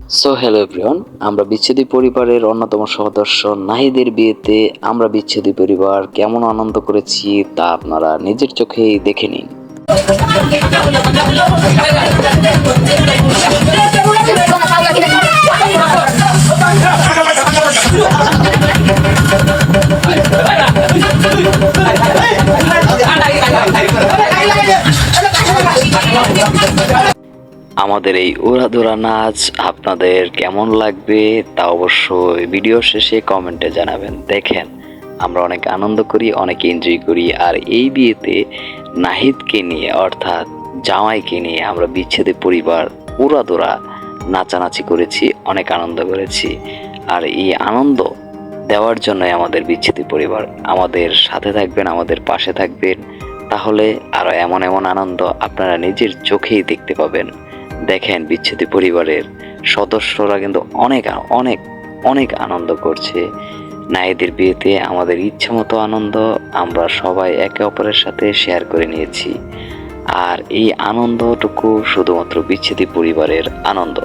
So hello everyone, আমরা বিচ্ছেদী পরিবারের অন্যতম সদস্য নাহিদের বিয়েতে আমরা বিচ্ছেদী পরিবার কেমন আনন্দ করেছি তা আপনারা নিজের চোখেই দেখে নিন। আমাদের এই উড়াধুরা নাচ আপনাদের কেমন লাগবে তা অবশ্যই ভিডিও শেষে কমেন্টে জানাবেন। দেখেন, আমরা অনেক আনন্দ করি, অনেক এনজয় করি। আর এই বিয়েতে নাহিদকে নিয়ে অর্থাৎ জামাইকে নিয়ে আমরা বিচ্ছেদী পরিবার উড়াধুরা নাচানাচি করেছি, অনেক আনন্দ করেছি। আর এই আনন্দ দেওয়ার জন্যই আমাদের বিচ্ছেদী পরিবার। আমাদের সাথে থাকবেন, আমাদের পাশে থাকবেন, তাহলে আরও এমন এমন আনন্দ আপনারা নিজের চোখেই দেখতে পাবেন। দেখেন, বিচ্ছেদী পরিবারের সদস্যরা কিন্তু অনেক অনেক অনেক আনন্দ করছে নাহিদের বিয়েতে। আমাদের ইচ্ছে মতো আনন্দ আমরা সবাই একে অপরের সাথে শেয়ার করে নিয়েছি। আর এই আনন্দটুকু শুধুমাত্র বিচ্ছেদী পরিবারের আনন্দ।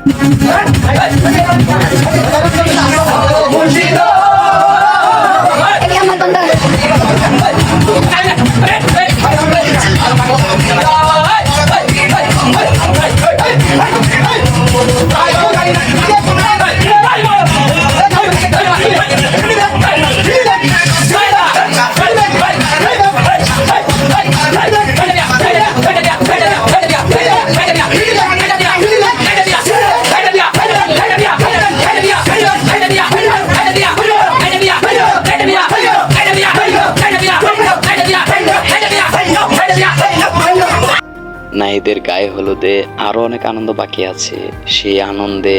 নাহিদের গায়ে হলুদে আরও অনেক আনন্দ বাকি আছে। সেই আনন্দে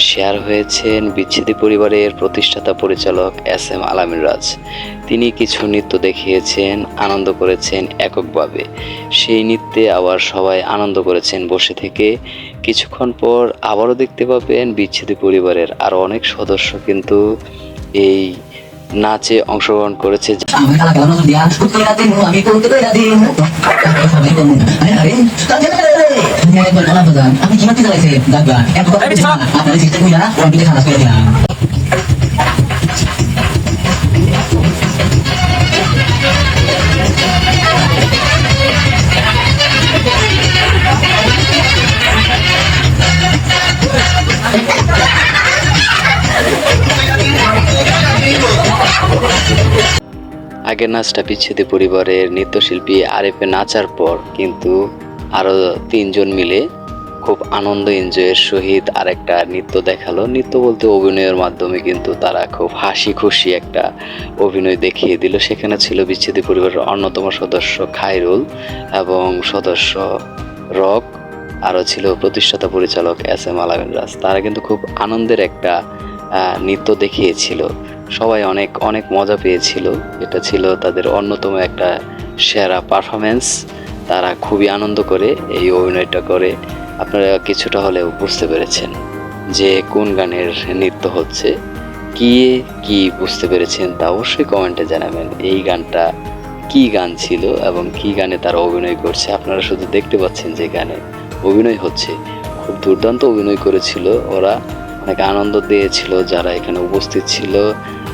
শেয়ার হয়েছেন বিচ্ছেদী পরিবারের প্রতিষ্ঠাতা পরিচালক এস.এম. আলামিন রাজ। তিনি কিছু নৃত্য দেখিয়েছেন, আনন্দ করেছেন এককভাবে। সেই নৃত্যে আবার সবাই আনন্দ করেছেন বসে থেকে। কিছুক্ষণ পর আবারও দেখতে পাবেন বিচ্ছেদী পরিবারের আরও অনেক সদস্য কিন্তু এই নাচে অংশগ্রহণ করেছে। আগের নাচটা বিচ্ছেদী পরিবারের নৃত্যশিল্পী আরিফে নাচার পর কিন্তু আরও তিনজন মিলে খুব আনন্দ এনজয়ের সহিত আরেকটা নৃত্য দেখালো। নৃত্য বলতে অভিনয়ের মাধ্যমে কিন্তু তারা খুব হাসি খুশি একটা অভিনয় দেখিয়ে দিল। সেখানে ছিল বিচ্ছেদী পরিবারের অন্যতম সদস্য খায়রুল এবং সদস্য রক, আরও ছিল প্রতিষ্ঠাতা পরিচালক এস.এম. আলামিন রাজ। তারা কিন্তু খুব আনন্দের একটা নৃত্য দেখিয়েছিল। সবাই অনেক অনেক মজা পেয়েছিল। এটা ছিল তাদের অন্যতম একটা সেরা পারফরমেন্স। তারা খুবই আনন্দ করে এই অভিনয়টা করে। আপনারা কিছুটা হলেও বুঝতে পেরেছেন যে কোন গানের নৃত্য হচ্ছে। কি বুঝতে পেরেছেন তা অবশ্যই কমেন্টে জানাবেন। এই গানটা কি গান ছিল এবং কি গানে তারা অভিনয় করছে। আপনারা শুধু দেখতে পাচ্ছেন যে গানে অভিনয় হচ্ছে। খুব দুর্দান্ত অভিনয় করেছিল ওরা, অনেক আনন্দ দিয়েছিল। যারা এখানে উপস্থিত ছিল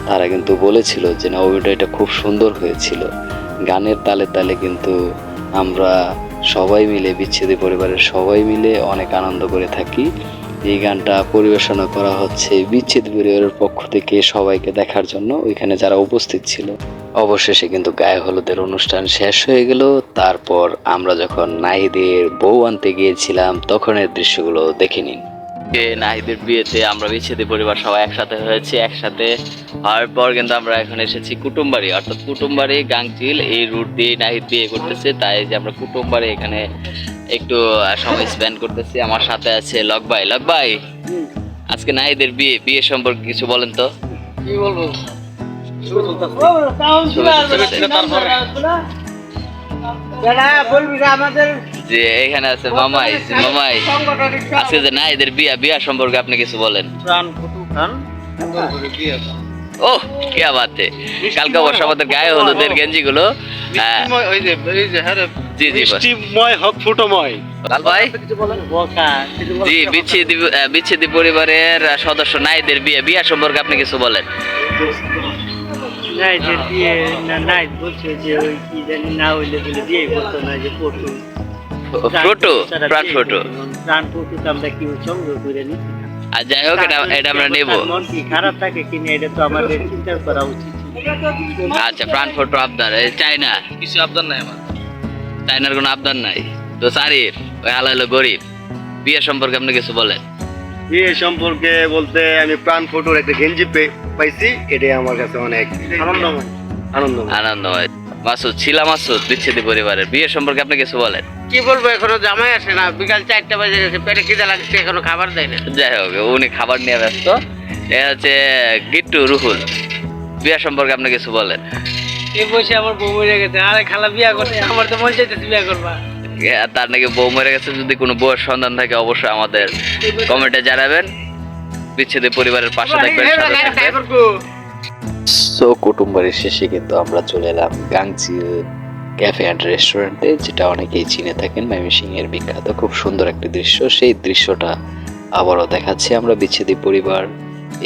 তারা কিন্তু বলেছিল যে না, অভিনয়টা খুব সুন্দর হয়েছিল। গানের তালে তালে কিন্তু আমরা সবাই মিলে, বিচ্ছেদী পরিবারের সবাই মিলে অনেক আনন্দ করে থাকি। এই গানটা পরিবেশনা করা হচ্ছে বিচ্ছেদী পরিবারের পক্ষ থেকে সবাইকে দেখার জন্য, ওইখানে যারা উপস্থিত ছিল। অবশেষে কিন্তু গায়ে হলুদের অনুষ্ঠান শেষ হয়ে গেল। তারপর আমরা যখন নাহিদের বউ আনতে গিয়েছিলাম তখনের দৃশ্যগুলো দেখে নিন। নাহিদের বিয়েতে আমরা বিচ্ছেদী পরিবার সবাই একসাথে হয়েছি। একসাথে হওয়ার পর কিন্তু আমরা এখন এসেছি কুটুমবাড়ি, অর্থাৎ কুটুমবাড়ি গাংচিল এই রুট দিয়ে নাহিদ বিয়ে করতেছে। তাই যে আমরা কুটুমবাড়ি এখানে একটু সময় স্পেন্ড করতেছি। আমার সাথে আছে লক ভাই। লক ভাই, আজকে নাহিদের বিয়ে সম্পর্কে কিছু বলেন তো। কি বলবো, যে এখানে আছে মামাই। মামাই, আজকে যে নাহিদের বিয়া সম্পর্কে আপনি কিছু বলেন। ও কে বাতে, কালকে অবশ্য আমাদের গায়ে হলুদের গেঞ্জি গুলো জি জি মিষ্টিময় হোক ফুটোময়। লাল ভাই জি বিচ্ছেদি পরিবারের সদস্য নাইদের বিয়ে সম্পর্কে আপনি কিছু বলেন। নাইদের বিয়ে নাই বলছে যে ওই কি জানি না হইলে বলে বিয়ে করতো না, যে ফটো ফটো প্রাণ ফটো প্রাণ ফটো তো আমরা কি সংগ্রহ করে নিচ্ছি। আর যাই হোক এটা আমরা নেব। মন কি খারাপ থাকে কিনা এটা তো আমাদের চিন্তা করা উচিত। আচ্ছা প্রাণ ফটো আবদার চাইনা কিছু আবদার নাই আমার, চাইনার কোনো আবদার নাই তো সারির ওই হালাইলো গরিব। বিয়ে সম্পর্কে আপনি কিছু বলেন। বিয়ে সম্পর্কে বলতে আমি প্রাণ ফটোর একটা গেঞ্জি পাইছি, এটাই আমার কাছে অনেক আনন্দময়। আনন্দময়। মাসুদ ছিলা মাসুদ বিচ্ছেদি পরিবারের বিয়ে সম্পর্কে আপনি কিছু বলেন। কি বলবো, এখনো জামাই আসে না, বিকাল 4টা বাজে গেছে, পেটে খিদে লাগছে, এখনো খাবার দেয় না। যাই হোক উনি খাবার নিয়ে ব্যস্ত। এ হচ্ছে গিট্টু রুহুল, বিয়ে সম্পর্কে আপনি কিছু বলেন। এই বসে আমার বউ মরে গেছে, আরে খালা বিয়া করতে, আমার তো মন চাইতেছে বিয়া করবা। তার নাকি বউ মরে গেছে, যদি কোনো বউয়ের সন্ধান থাকে অবশ্যই আমাদের কমেন্টে জানাবেন। বিচ্ছেদি পরিবারের পাশে থাকবেন। সো কুটুম্বারের শেষে কিন্তু আমরা চলে এলাম গাংচিল ক্যাফে অ্যান্ড রেস্টুরেন্টে, যেটা অনেকেই চিনে থাকেন ময়মনসিংহ এর বিখ্যাত। খুব সুন্দর একটি দৃশ্য, সেই দৃশ্যটা আবারও দেখাচ্ছি। আমরা বিচ্ছেদি পরিবার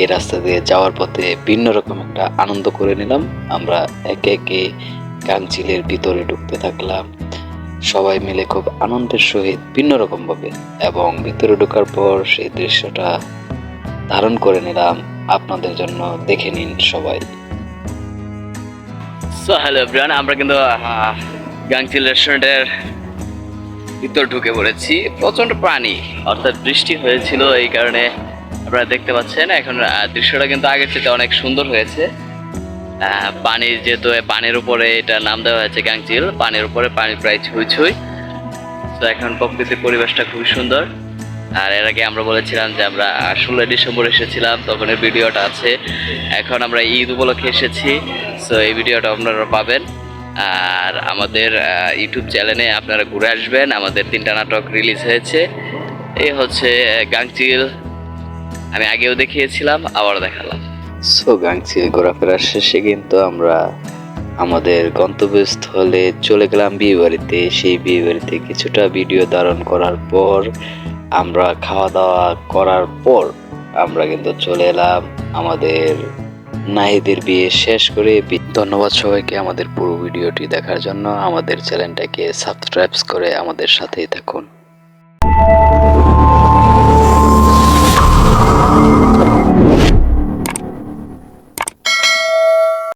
এই রাস্তা দিয়ে যাওয়ার পথে ভিন্ন রকম একটা আনন্দ করে নিলাম। আমরা একে একে গাংচিলের ভিতরে ঢুকতে থাকলাম, সবাই মিলে খুব আনন্দের সহিত ভিন্ন রকম ভাবে, এবং ভিতরে ঢোকার পর সেই দৃশ্যটা ধারণ করে নিলাম আপনাদের জন্য। দেখে নিন সবাই। সো হ্যালো এভরিওয়ান, আমরা কিন্তু গাংচিল রেস্টুরেন্টের ভিতর ঢুকে পড়েছি। প্রচন্ড পানি, অর্থাৎ বৃষ্টি হয়েছিল, এই কারণে আপনারা দেখতে পাচ্ছেন এখন দৃশ্যটা কিন্তু আগের থেকে অনেক সুন্দর হয়েছে। পানি যেহেতু পানির উপরে এটা নাম দেওয়া হয়েছে গাংচিল, পানির উপরে পানি প্রায় ছুঁই ছুঁই। তো এখন প্রকৃতির পরিবেশটা খুবই সুন্দর। আর এর আগে আমরা বলেছিলাম যে আমরা 16 ডিসেম্বর এসেছিলাম, তখন এর ভিডিওটা আছে। এখন আমরা ঈদ উপলক্ষে এসেছি, সো এই ভিডিওটা আপনারা পাবেন। আর আমাদের ইউটিউব চ্যানেলে আপনারা ঘুরে আসবেন, আমাদের 3টা নাটক রিলিজ হয়েছে। এই হচ্ছে গাংচিল, আমি আগেও দেখিয়েছিলাম, আবার দেখালাম। সো গাংচিল ঘোরাফেরার শেষে কিন্তু আমরা আমাদের গন্তব্যস্থলে চলে গেলাম বিয়ে বাড়িতে। সেই বিয়ে বাড়িতে কিছুটা ভিডিও ধারণ করার পর, আমরা খাওয়া দাওয়া করার পর আমরা কিন্তু চলে এলাম আমাদের নাহিদের বিয়ে শেষ করে। ধন্যবাদ সবাইকে আমাদের পুরো ভিডিওটি দেখার জন্য। আমাদের চ্যানেলটাকে সাবস্ক্রাইব করে আমাদের সাথেই থাকুন।